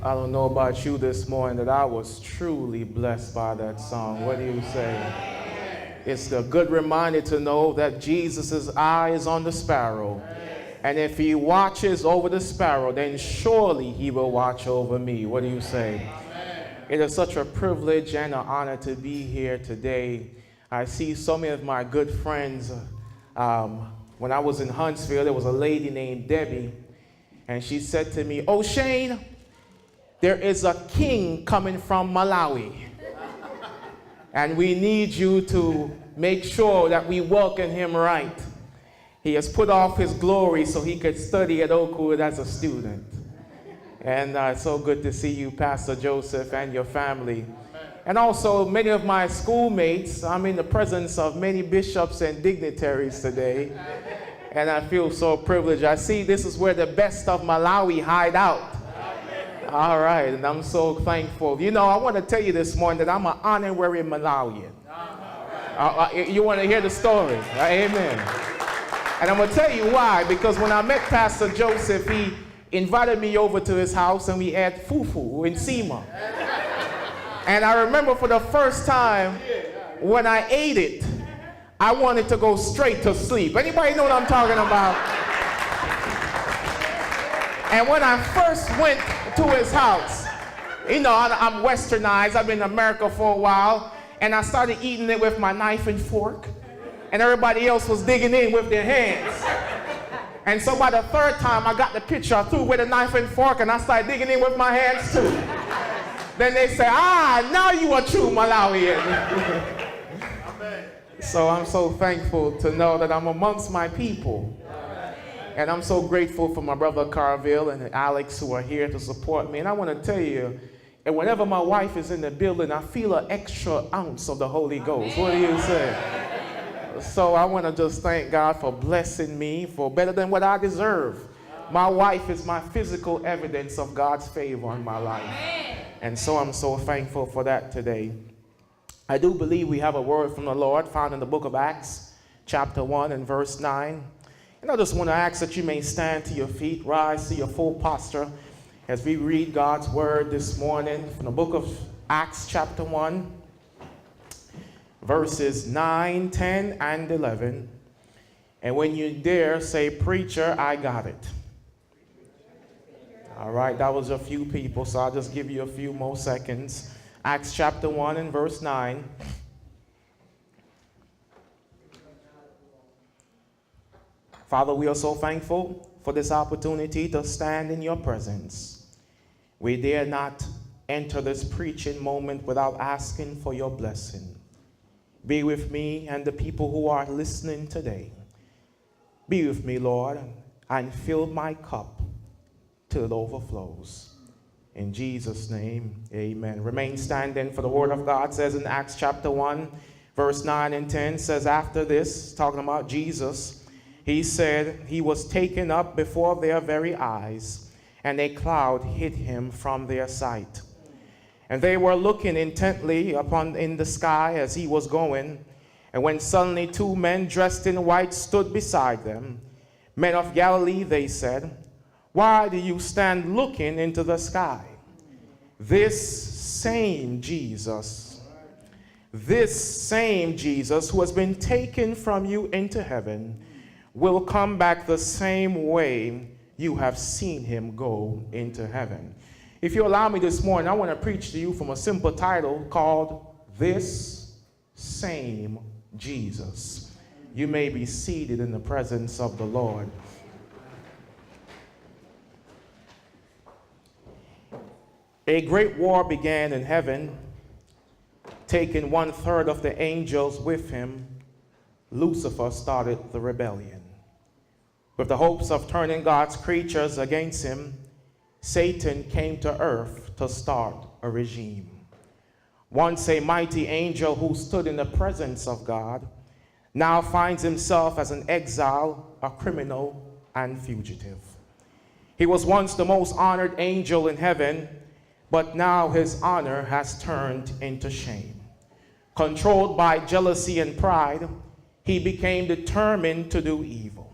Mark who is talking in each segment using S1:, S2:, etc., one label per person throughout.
S1: I don't know about you this morning, that I was truly blessed by that song. What do you say? It's a good reminder to know that Jesus' eye is on the sparrow. And if he watches over the sparrow, then surely he will watch over me. What do you say? It is such a privilege and an honor to be here today. I see so many of my good friends. When I was in Huntsville, there was a lady named Debbie, and she said to me, "Oshaine, there is a king coming from Malawi, and we need you to make sure that we welcome him right. He has put off his glory so he could study at Oakwood as a student." And it's so good to see you, Pastor Joseph, and your family. And also many of my schoolmates. I'm in the presence of many bishops and dignitaries today, and I feel so privileged. I see this is where the best of Malawi hide out. All right, and I'm so thankful. You know, I want to tell you this morning that I'm an honorary Malawian. You want to hear the story? Amen. And I'm going to tell you why. Because when I met Pastor Joseph, he invited me over to his house, and we had fufu in Sima. And I remember for the first time when I ate it, I wanted to go straight to sleep. Anybody know what I'm talking about? And when I first went to his house, you know, I'm westernized. I've been in America for a while, and I started eating it with my knife and fork, and everybody else was digging in with their hands. And so by the third time I got the picture, I threw away the knife and fork, and I started digging in with my hands too. Then they say, now you are true Malawian. So I'm so thankful to know that I'm amongst my people. And I'm so grateful for my brother Carville and Alex who are here to support me. And I want to tell you, and whenever my wife is in the building, I feel an extra ounce of the Holy Ghost. What do you say? So I want to just thank God for blessing me for better than what I deserve. My wife is my physical evidence of God's favor in my life. And so I'm so thankful for that today. I do believe we have a word from the Lord found in the book of Acts, chapter 1 and verse 9. And I just want to ask that you may stand to your feet, rise to your full posture as we read God's word this morning from the book of Acts chapter 1, verses 9, 10, and 11. And when you dare say, "Preacher, I got it." All right, that was a few people, so I'll just give you a few more seconds. Acts chapter 1 and verse 9. Father, we are so thankful for this opportunity to stand in your presence. We dare not enter this preaching moment without asking for your blessing. Be with me and the people who are listening today. Be with me, Lord, and fill my cup till it overflows. In Jesus' name, amen. Remain standing, for the word of God says in Acts chapter 1, verse 9 and 10, says, after this, talking about Jesus, he said he was taken up before their very eyes, and a cloud hid him from their sight. And they were looking intently upon in the sky as he was going, and when suddenly two men dressed in white stood beside them. Men of Galilee, they said, why do you stand looking into the sky? This same Jesus who has been taken from you into heaven will come back the same way you have seen him go into heaven. If you allow me this morning, I want to preach to you from a simple title called This Same Jesus. You may be seated in the presence of the Lord. A great war began in heaven, taking 1/3 of the angels with him. Lucifer started the rebellion. With the hopes of turning God's creatures against him, Satan came to earth to start a regime. Once a mighty angel who stood in the presence of God, now finds himself as an exile, a criminal, and fugitive. He was once the most honored angel in heaven, but now his honor has turned into shame. Controlled by jealousy and pride, he became determined to do evil.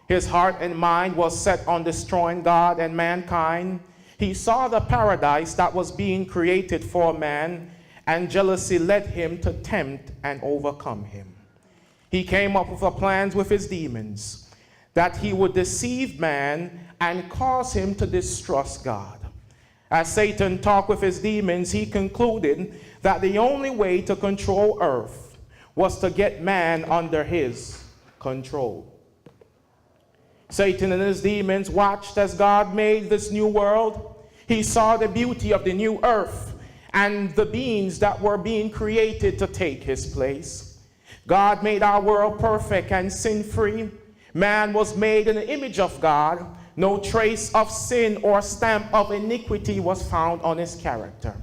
S1: His heart and mind was set on destroying God and mankind. He saw the paradise that was being created for man, and jealousy led him to tempt and overcome him. He came up with a plan with his demons that he would deceive man and cause him to distrust God. As Satan talked with his demons, he concluded that the only way to control earth was to get man under his control. Satan and his demons watched as God made this new world. He saw the beauty of the new earth and the beings that were being created to take his place. God made our world perfect and sin-free. Man was made in the image of God. No trace of sin or stamp of iniquity was found on his character.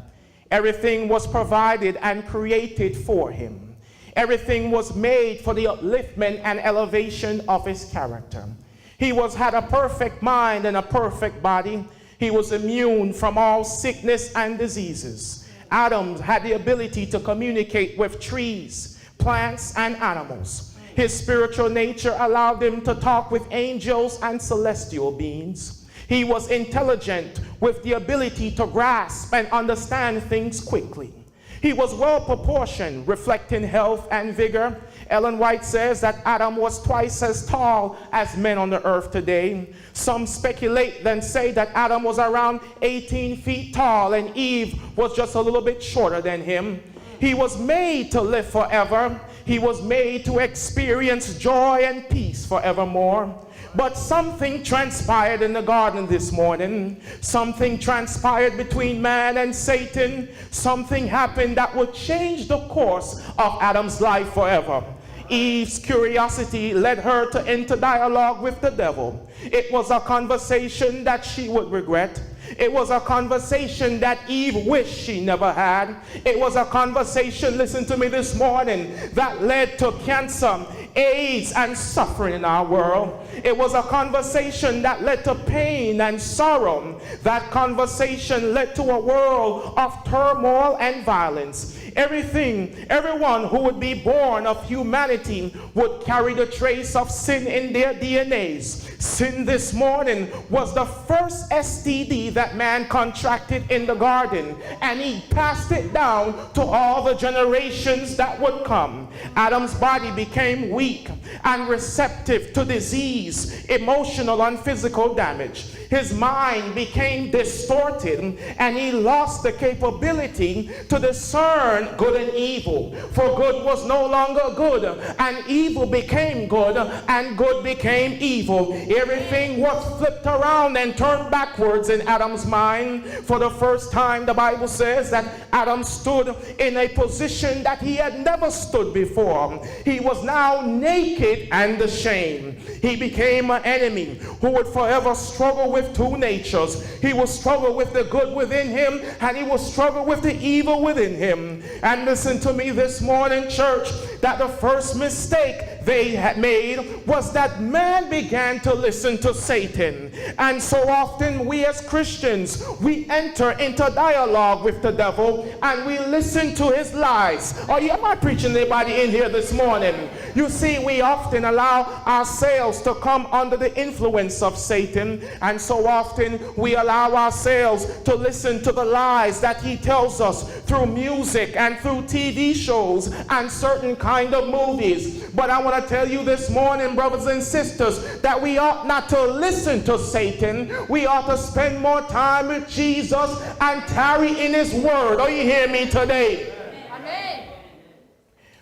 S1: Everything was provided and created for him. Everything was made for the upliftment and elevation of his character. He had a perfect mind and a perfect body. He was immune from all sickness and diseases. Adam had the ability to communicate with trees, plants, and animals. His spiritual nature allowed him to talk with angels and celestial beings. He was intelligent with the ability to grasp and understand things quickly. He was well proportioned, reflecting health and vigor. Ellen White says that Adam was twice as tall as men on the earth today. Some speculate then say that Adam was around 18 feet tall and Eve was just a little bit shorter than him. He was made to live forever. He was made to experience joy and peace forevermore. But something transpired in the garden this morning. Something transpired between man and Satan. Something happened that would change the course of Adam's life forever. Eve's curiosity led her to enter dialogue with the devil. It was a conversation that she would regret. It was a conversation that Eve wished she never had. It was a conversation, listen to me this morning, that led to cancer, AIDS, and suffering in our world. It was a conversation that led to pain and sorrow. That conversation led to a world of turmoil and violence. Everyone who would be born of humanity would carry the trace of sin in their DNAs. Sin this morning was the first STD that man contracted in the garden, and he passed it down to all the generations that would come. Adam's body became weak and receptive to disease, emotional and physical damage. His mind became distorted, and he lost the capability to discern good and evil. For good was no longer good, and evil became good, and good became evil. Everything was flipped around and turned backwards in Adam's mind. For the first time, the Bible says that Adam stood in a position that he had never stood before. He was now naked and ashamed. He became an enemy who would forever struggle with two natures. He will struggle with the good within him, and he will struggle with the evil within him. And listen to me this morning, church, that the first mistake they had made was that man began to listen to Satan. And so often we as Christians, we enter into dialogue with the devil and we listen to his lies. Am I preaching anybody in here this morning? You see, we often allow ourselves to come under the influence of Satan, and so often we allow ourselves to listen to the lies that he tells us through music and through TV shows and certain kind of movies. But I want to tell you this morning, brothers and sisters, that we ought not to listen to Satan. We ought to spend more time with Jesus and tarry in his word. Are you hear me today? Amen.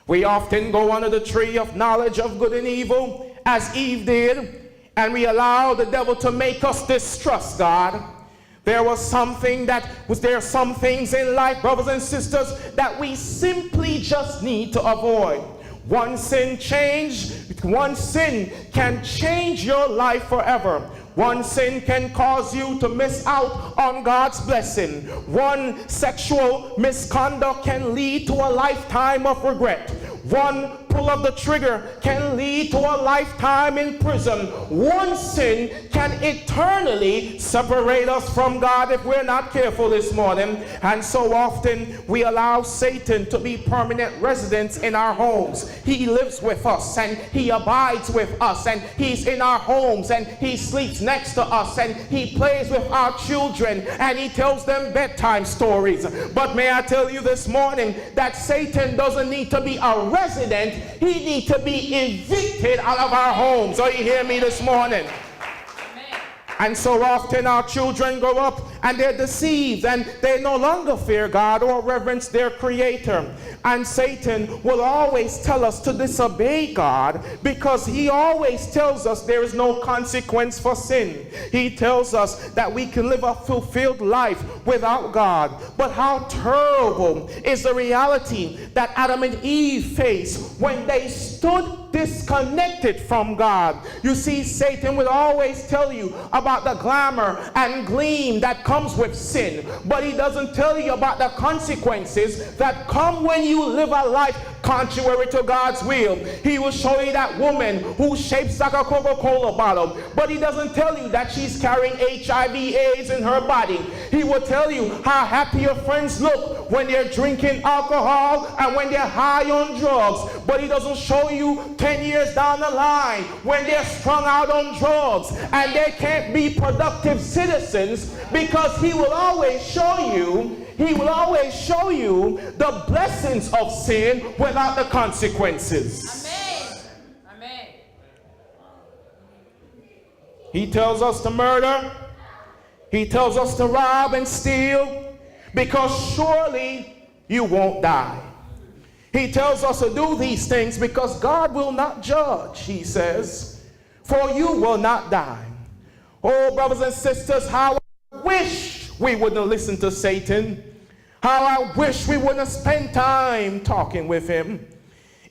S1: We often go under the tree of knowledge of good and evil, as Eve did, and we allow the devil to make us distrust God. There are some things in life, brothers and sisters, that we simply just need to avoid. One sin can change your life forever. One sin can cause you to miss out on God's blessing. One sexual misconduct can lead to a lifetime of regret. One pull of the trigger can lead to a lifetime in prison. One sin can eternally separate us from God if we're not careful this morning. And so often we allow Satan to be permanent residents in our homes. He lives with us and he abides with us, and he's in our homes and he sleeps next to us, and he plays with our children and he tells them bedtime stories. But may I tell you this morning that Satan doesn't need to be a resident, he needs to be evicted out of our homes. Are you hear me this morning? And so often our children grow up and they're deceived and they no longer fear God or reverence their Creator. And Satan will always tell us to disobey God because he always tells us there is no consequence for sin. He tells us that we can live a fulfilled life without God. But how terrible is the reality that Adam and Eve faced when they stood disconnected from God. You see, Satan will always tell you about the glamour and gleam that comes with sin, but he doesn't tell you about the consequences that come when you live a life contrary to God's will. He will show you that woman who's shaped like a Coca-Cola bottle, but he doesn't tell you that she's carrying HIV/AIDS in her body. He will tell you how happy your friends look when they're drinking alcohol and when they're high on drugs, but he doesn't show you 10 years down the line when they're strung out on drugs and they can't be productive citizens, because he will always show you the blessings of sin without the consequences.
S2: Amen. Amen.
S1: He tells us to murder. He tells us to rob and steal, because surely you won't die. He tells us to do these things because God will not judge, he says, for you will not die. Oh, brothers and sisters, how I wish we wouldn't listen to Satan. How I wish we wouldn't spend time talking with him.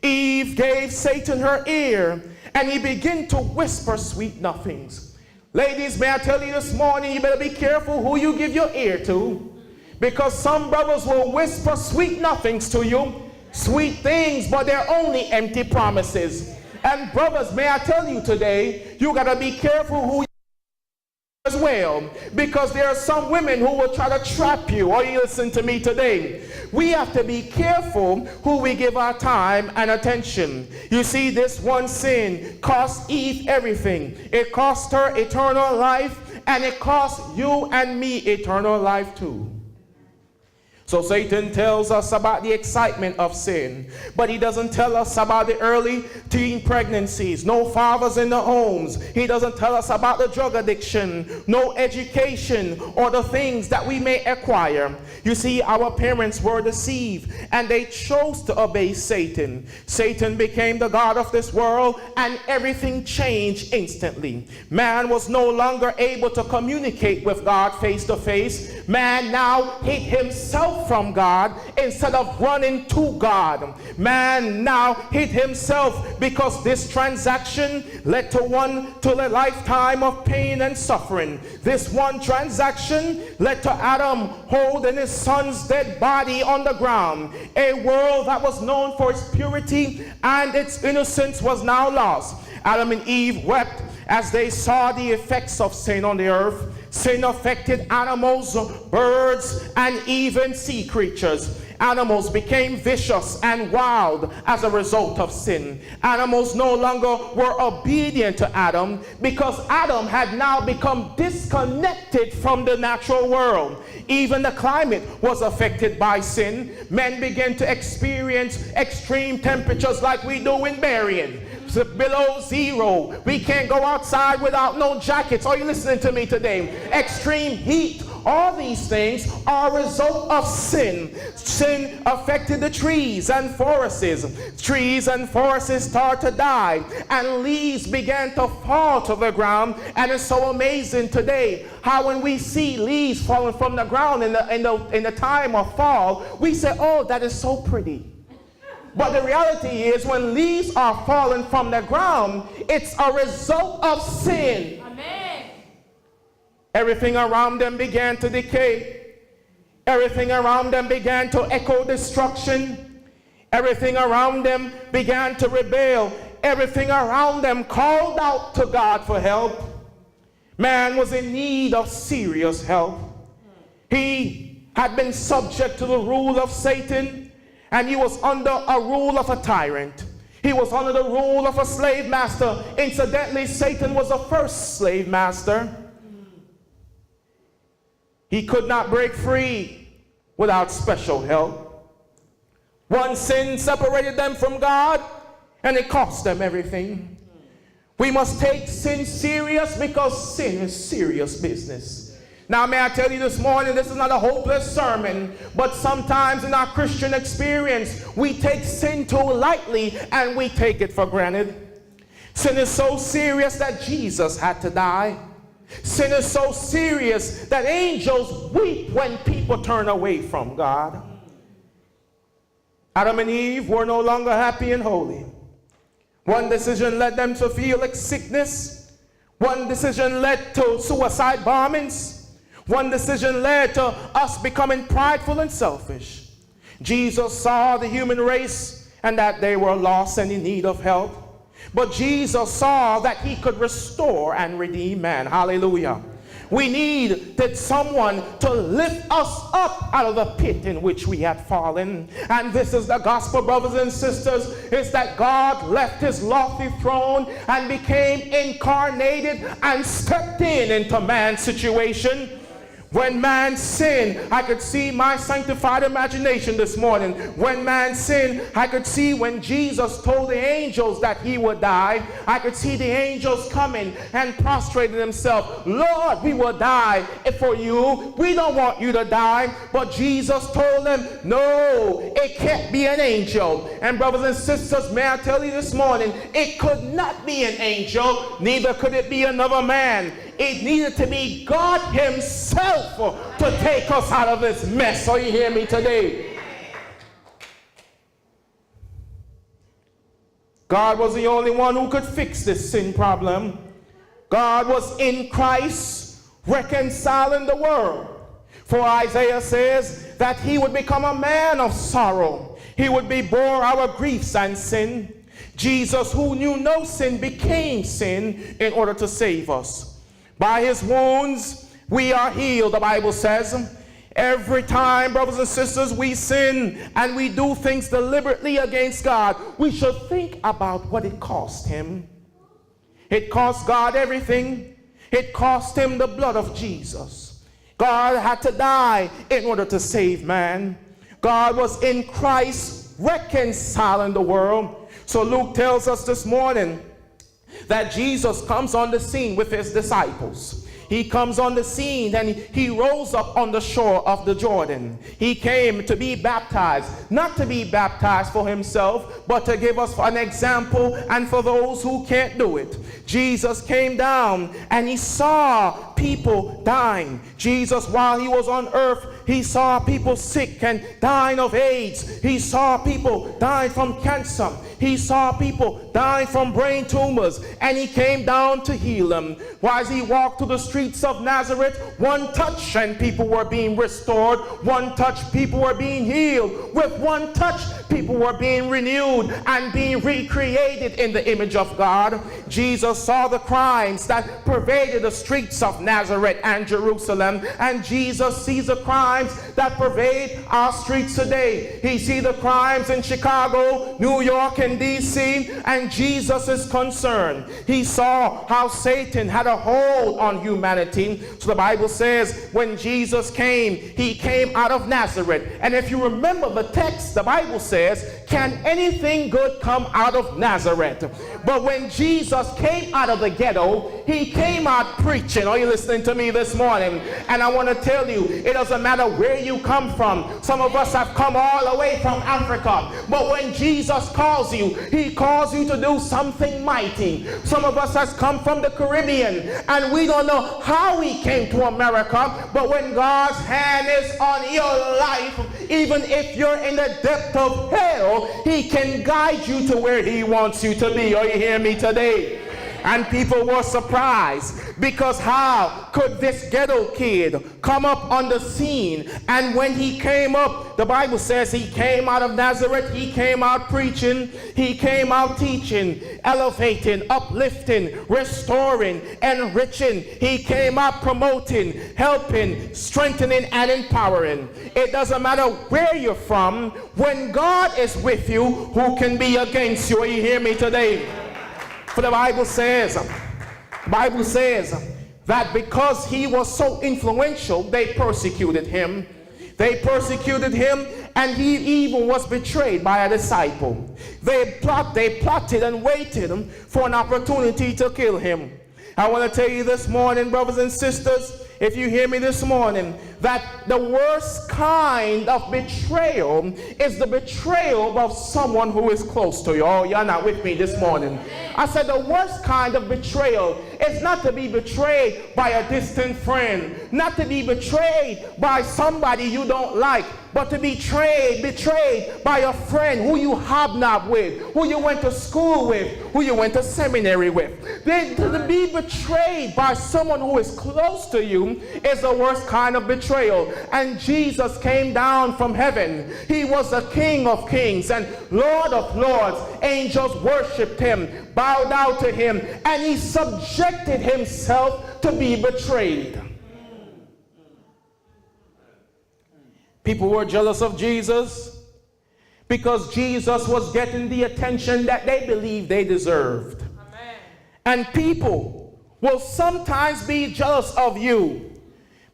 S1: Eve gave Satan her ear, and he began to whisper sweet nothings. Ladies, may I tell you this morning, you better be careful who you give your ear to, because some brothers will whisper sweet nothings to you, sweet things, but they're only empty promises. And brothers, may I tell you today, you got to be careful who you as well, because there are some women who will try to trap you. Or you listen to me today. We have to be careful who we give our time and attention. You see, this one sin cost Eve everything. It cost her eternal life, and it cost you and me eternal life too. So Satan tells us about the excitement of sin, but he doesn't tell us about the early teen pregnancies, no fathers in the homes. He doesn't tell us about the drug addiction, no education, or the things that we may acquire. You see, our parents were deceived, and they chose to obey Satan. Satan became the god of this world, and everything changed instantly. Man was no longer able to communicate with God face to face. Man now hid himself from God instead of running to God. Man now hid himself because this transaction led to a lifetime of pain and suffering. This one transaction led to Adam holding his son's dead body on the ground. A world that was known for its purity and its innocence was now lost. Adam and Eve wept as they saw the effects of sin on the earth. Sin affected animals, birds, and even sea creatures. Animals became vicious and wild as a result of sin. Animals no longer were obedient to Adam because Adam had now become disconnected from the natural world. Even the climate was affected by sin. Men began to experience extreme temperatures like we do in Berrien. Below zero. We can't go outside without no jackets. Are you listening to me today? Extreme heat. All these things are a result of sin. Sin affected the trees and forests. Trees and forests started to die, and leaves began to fall to the ground. And it's so amazing today how when we see leaves falling from the ground in the time of fall, we say, oh, that is so pretty. But the reality is, when leaves are falling from the ground, it's a result of sin.
S2: Amen.
S1: Everything around them began to decay. Everything around them began to echo destruction. Everything around them began to rebel. Everything around them called out to God for help. Man was in need of serious help. He had been subject to the rule of Satan, and he was under a rule of a tyrant. He was under the rule of a slave master. Incidentally, Satan was the first slave master. He could not break free without special help. One sin separated them from God, and it cost them everything. We must take sin serious because sin is serious business. Now, may I tell you this morning, this is not a hopeless sermon, but sometimes in our Christian experience, we take sin too lightly and we take it for granted. Sin is so serious that Jesus had to die. Sin is so serious that angels weep when people turn away from God. Adam and Eve were no longer happy and holy. One decision led them to feel like sickness. One decision led to suicide bombings. One decision led to us becoming prideful and selfish. Jesus saw the human race and that they were lost and in need of help. But Jesus saw that he could restore and redeem man. Hallelujah. We needed someone to lift us up out of the pit in which we had fallen. And this is the gospel, brothers and sisters, is that God left his lofty throne and became incarnated and stepped into man's situation. When man sinned, I could see my sanctified imagination this morning. When man sinned, I could see when Jesus told the angels that he would die. I could see the angels coming and prostrating themselves. Lord, we will die for you. We don't want you to die. But Jesus told them, no, it can't be an angel. And brothers and sisters, may I tell you this morning, it could not be an angel, neither could it be another man. It needed to be God himself to take us out of this mess. So you hear me today? God was the only one who could fix this sin problem. God was in Christ reconciling the world. For Isaiah says that he would become a man of sorrow. He would be bore our griefs and sin. Jesus, who knew no sin, became sin in order to save us. By his wounds, we are healed, the Bible says. Every time, brothers and sisters, we sin and we do things deliberately against God, we should think about what it cost him. It cost God everything. It cost him the blood of Jesus. God had to die in order to save man. God was in Christ reconciling the world. So Luke tells us this morning that Jesus comes on the scene with his disciples. He comes on the scene and he rose up on the shore of the Jordan. He came to be baptized, not to be baptized for himself, but to give us an example and for those who can't do it. Jesus came down and he saw people dying. Jesus, while he was on earth, he saw people sick and dying of AIDS. He saw people dying from cancer. He saw people dying from brain tumors, and he came down to heal them. While he walked through the streets of Nazareth, one touch and people were being restored. One touch, people were being healed. With one touch, people were being renewed and being recreated in the image of God. Jesus saw the crimes that pervaded the streets of Nazareth and Jerusalem, and Jesus sees the crimes that pervade our streets today. He sees the crimes in Chicago, New York, and D.C., and Jesus is concerned. He saw how Satan had a hold on humanity. So the Bible says when Jesus came, he came out of Nazareth. And if you remember the text, the Bible says, can anything good come out of Nazareth? But when Jesus came out of the ghetto, he came out preaching. Are you listening to me this morning? And I want to tell you, it doesn't matter where you come from. Some of us have come all the way from Africa. But when Jesus calls you, he calls you to do something mighty. Some of us has come from the Caribbean, and we don't know how we came to America. But when God's hand is on your life, even if you're in the depth of hell, he can guide you to where he wants you to be. Are you hearing me today? And people were surprised, because how could this ghetto kid come up on the scene? And when he came up, the Bible says he came out of Nazareth, he came out preaching, he came out teaching, elevating, uplifting, restoring, enriching. He came out promoting, helping, strengthening, and empowering. It doesn't matter where you're from. When God is with you, who can be against you? Are you hear me today? For the Bible says that because he was so influential, they persecuted him. They persecuted him, and he even was betrayed by a disciple. They plotted and waited for an opportunity to kill him. I want to tell you this morning, brothers and sisters, if you hear me this morning, that the worst kind of betrayal is the betrayal of someone who is close to you. Oh, you're not with me this morning. I said the worst kind of betrayal is not to be betrayed by a distant friend, not to be betrayed by somebody you don't like, but to be betrayed by a friend who you hobnob with, who you went to school with, who you went to seminary with. To be betrayed by someone who is close to you is the worst kind of betrayal. And Jesus came down from heaven. He was the King of Kings and Lord of Lords. Angels worshiped him, bowed down to him, and he subjected himself to be betrayed. People were jealous of Jesus because Jesus was getting the attention that they believed they deserved. Amen. And people will sometimes be jealous of you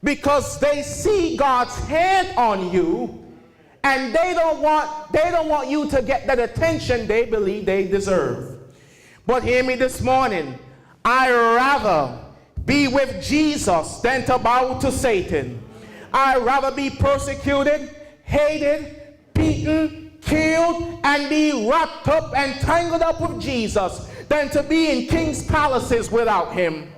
S1: because they see God's hand on you, and they don't want you to get that attention they believe they deserve. But hear me this morning, I'd rather be with Jesus than to bow to Satan. I'd rather be persecuted, hated, beaten, killed, and be wrapped up and tangled up with Jesus than to be in king's palaces without him.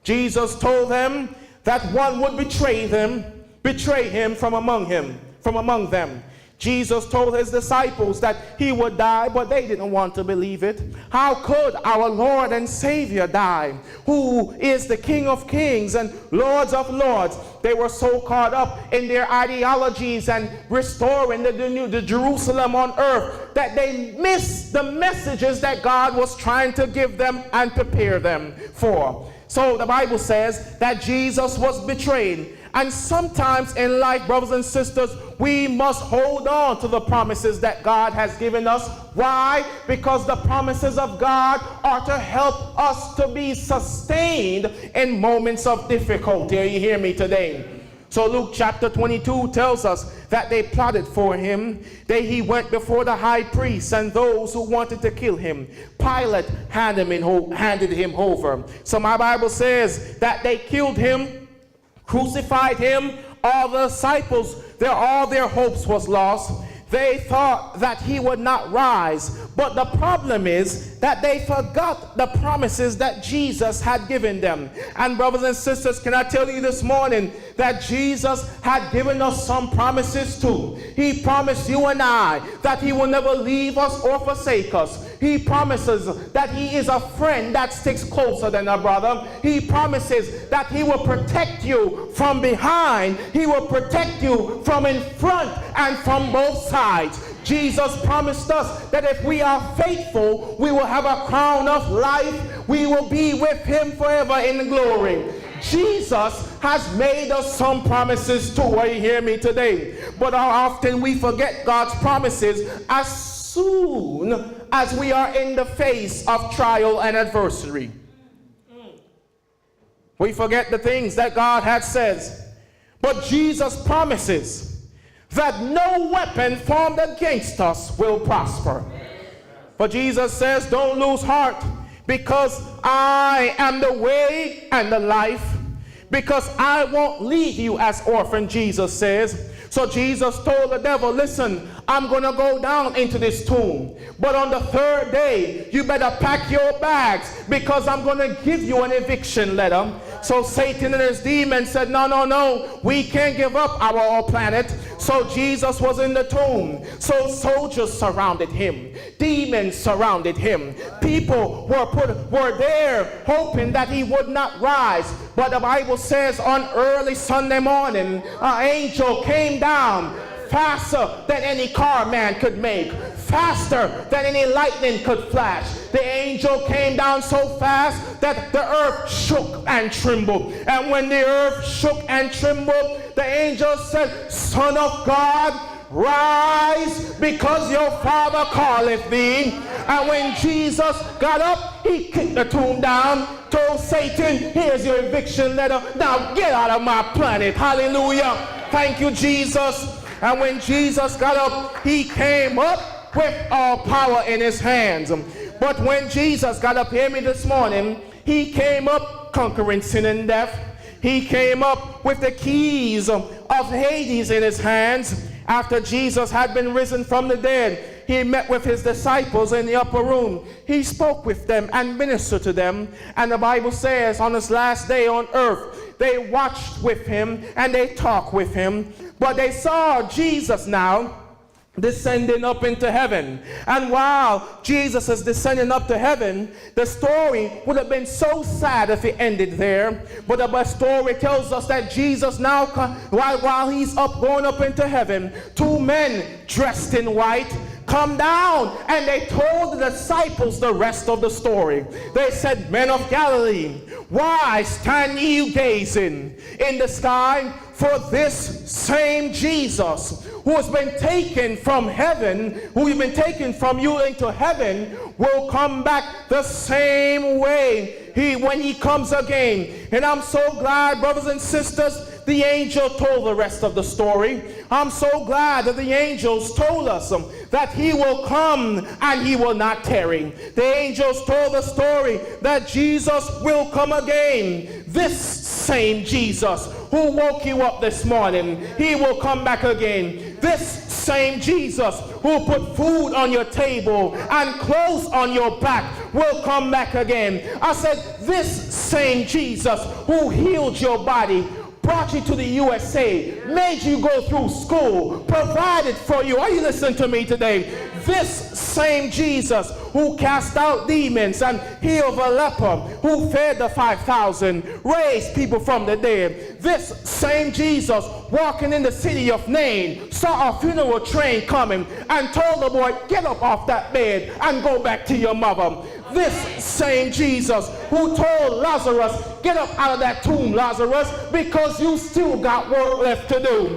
S1: Jesus told them that one would betray him from among them. Jesus told his disciples that he would die, but they didn't want to believe it. How could our Lord and Savior die, who is the King of Kings and Lords of Lords? They were so caught up in their ideologies and restoring the Jerusalem on earth that they missed the messages that God was trying to give them and prepare them for. So the Bible says that Jesus was betrayed. And sometimes in life, brothers and sisters, we must hold on to the promises that God has given us. Why? Because the promises of God are to help us to be sustained in moments of difficulty. You hear me today? So Luke chapter 22 tells us that they plotted for him. He went before the high priest and those who wanted to kill him. Pilate handed him over. So my Bible says that they killed him, crucified him. All the disciples, all their hopes was lost. They thought that he would not rise. But the problem is that they forgot the promises that Jesus had given them. And brothers and sisters, can I tell you this morning that Jesus had given us some promises too. He promised you and I that he will never leave us or forsake us. He promises that he is a friend that sticks closer than a brother. He promises that he will protect you from behind. He will protect you from in front and from both sides. Jesus promised us that if we are faithful, we will have a crown of life. We will be with him forever in glory. Jesus has made us some promises too. Are you hear me today? But how often we forget God's promises as soon as we are in the face of trial and adversity. We forget the things that God had said. But Jesus promises that no weapon formed against us will prosper. But Jesus says, don't lose heart, because I am the way and the life, because I won't leave you as orphan, Jesus says. So Jesus told the devil, listen, I'm going to go down into this tomb, but on the third day, you better pack your bags, because I'm going to give you an eviction letter. So Satan and his demons said, no, we can't give up our planet. So Jesus was in the tomb. So soldiers surrounded him. Demons surrounded him. People were there hoping that he would not rise. But the Bible says on early Sunday morning, an angel came down faster than any car man could make, faster than any lightning could flash. The angel came down so fast that the earth shook and trembled. And when the earth shook and trembled, the angel said, Son of God, rise, because your Father calleth thee. And when Jesus got up, he kicked the tomb down, told Satan, here's your eviction letter. Now get out of my planet. Hallelujah. Thank you, Jesus. And when Jesus got up, he came up with all power in his hands. But when Jesus got up, hear me this morning, he came up conquering sin and death. He came up with the keys of Hades in his hands. After Jesus had been risen from the dead, he met with his disciples in the upper room. He spoke with them and ministered to them. And the Bible says on his last day on earth, they watched with him and they talked with him. But they saw Jesus now descending up into heaven. And while Jesus is descending up to heaven, the story would have been so sad if it ended there. But the story tells us that Jesus now, while he's up going up into heaven, two men dressed in white come down, and they told the disciples the rest of the story. They said, Men of Galilee, why stand ye gazing in the sky? For this same Jesus who has been taken from heaven, who has been taken from you into heaven, will come back the same way when he comes again. And I'm so glad, brothers and sisters, the angel told the rest of the story. I'm so glad that the angels told us that he will come and he will not tarry. The angels told the story that Jesus will come again. This same Jesus who woke you up this morning, he will come back again. This same Jesus who put food on your table and clothes on your back will come back again. I said, this same Jesus who healed your body, brought you to the USA, made you go through school, provided for you. Are you listening to me today? This same Jesus who cast out demons and healed a leper, who fed the 5,000, raised people from the dead. This same Jesus walking in the city of Nain, saw a funeral train coming and told the boy, get up off that bed and go back to your mother. This same Jesus who told Lazarus, get up out of that tomb, Lazarus, because you still got work left to do.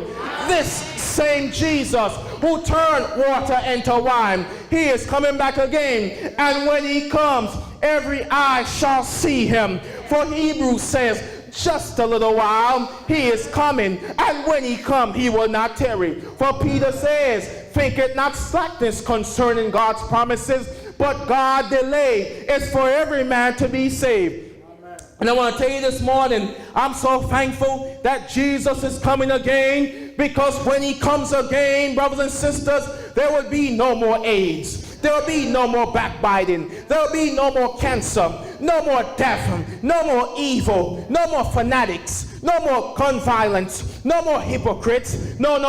S1: This same Jesus who turned water into wine, he is coming back again. And when he comes, every eye shall see him. For Hebrews says, just a little while, he is coming, and when he come, he will not tarry. For Peter says, think it not slackness concerning God's promises, but God delay is for every man to be saved. Amen. And I want to tell you this morning, I'm so thankful that Jesus is coming again, because when he comes again, brothers and sisters, there will be no more AIDS. There will be no more backbiting. There will be no more cancer, no more death, no more evil, no more fanatics, no more gun violence, no more hypocrites. No.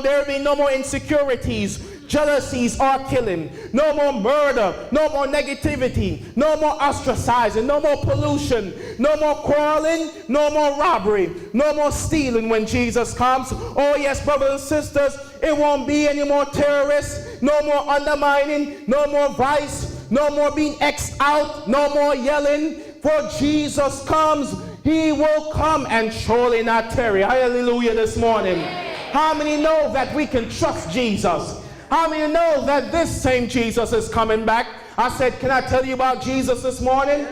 S1: There will be no more insecurities, jealousies, or killing. No more murder, no more negativity, no more ostracizing, no more pollution, no more quarreling, no more robbery, no more stealing when Jesus comes. Oh yes, brothers and sisters, it won't be any more terrorists, no more undermining, no more vice, no more being X'd out, no more yelling. For Jesus comes, he will come and surely not tarry. Hallelujah this morning. How many know that we can trust Jesus? How many know that this same Jesus is coming back? I said, can I tell you about Jesus this morning?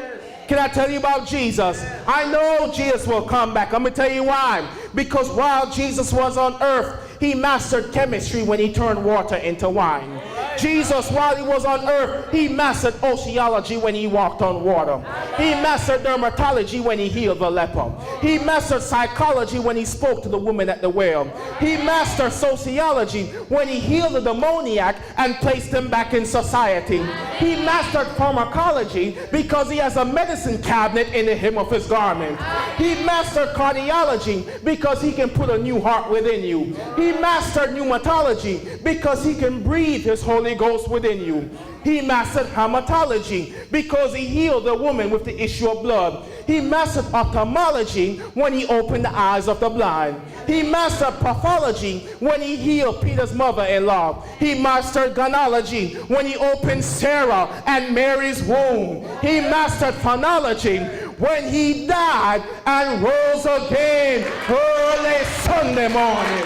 S1: Can I tell you about Jesus? I know Jesus will come back. Let me tell you why. Because while Jesus was on earth, he mastered chemistry when he turned water into wine. Jesus, while he was on earth, he mastered oceology when he walked on water. He mastered dermatology when he healed the leper. He mastered psychology when he spoke to the woman at the well. He mastered sociology when he healed the demoniac and placed him back in society. He mastered pharmacology because he has a medicine cabinet in the hem of his garment. He mastered cardiology because he can put a new heart within you. He mastered pneumatology because he can breathe his Holy Ghost within you. He mastered hematology because he healed the woman with the issue of blood. He mastered ophthalmology when he opened the eyes of the blind. He mastered pathology when he healed Peter's mother-in-law. He mastered gynecology when he opened Sarah and Mary's womb. He mastered phonology when he died and rose again early Sunday morning.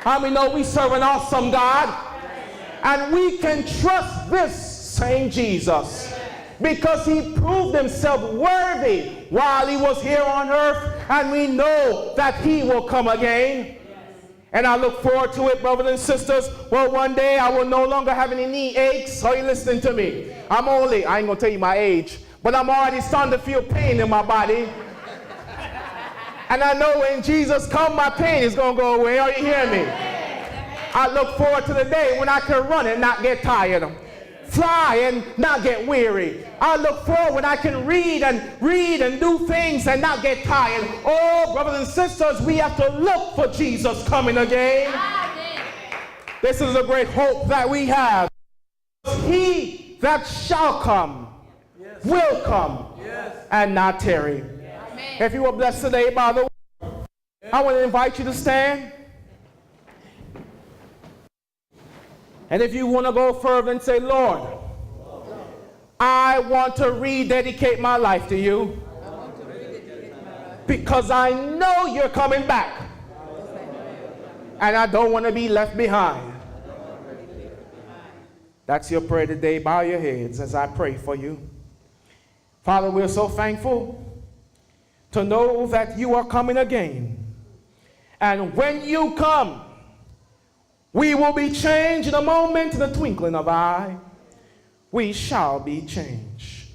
S1: How many know we serve an awesome God? And we can trust this same Jesus because he proved himself worthy while he was here on earth, and we know that he will come again. And I look forward to it, brothers and sisters. Well, one day I will no longer have any knee aches. Are you listening to me? I ain't going to tell you my age, but I'm already starting to feel pain in my body. And I know when Jesus comes, my pain is going to go away. Are you hearing me? I look forward to the day when I can run and not get tired, fly and not get weary. I look forward when I can read and do things and not get tired. Oh, brothers and sisters, we have to look for Jesus coming again. This is a great hope that we have. He that shall come will come and not tarry. If you were blessed today by the word, I want to invite you to stand. And if you want to go further and say, Lord, I want to rededicate my life to you because I know you're coming back and I don't want to be left behind. That's your prayer today. Bow your heads as I pray for you. Father, we're so thankful to know that you are coming again. And when you come, we will be changed in a moment, in the twinkling of an eye. We shall be changed.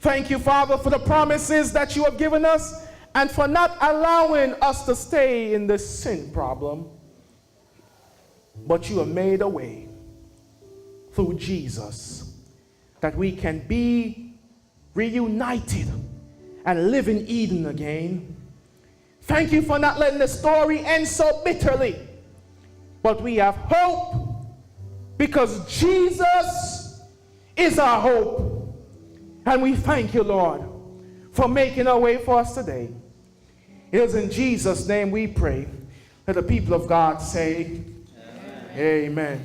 S1: Thank you, Father, for the promises that you have given us and for not allowing us to stay in this sin problem. But you have made a way through Jesus that we can be reunited and live in Eden again. Thank you for not letting the story end so bitterly. But we have hope because Jesus is our hope. And we thank you, Lord, for making a way for us today. It is in Jesus' name we pray. Let the people of God say, Amen. Amen.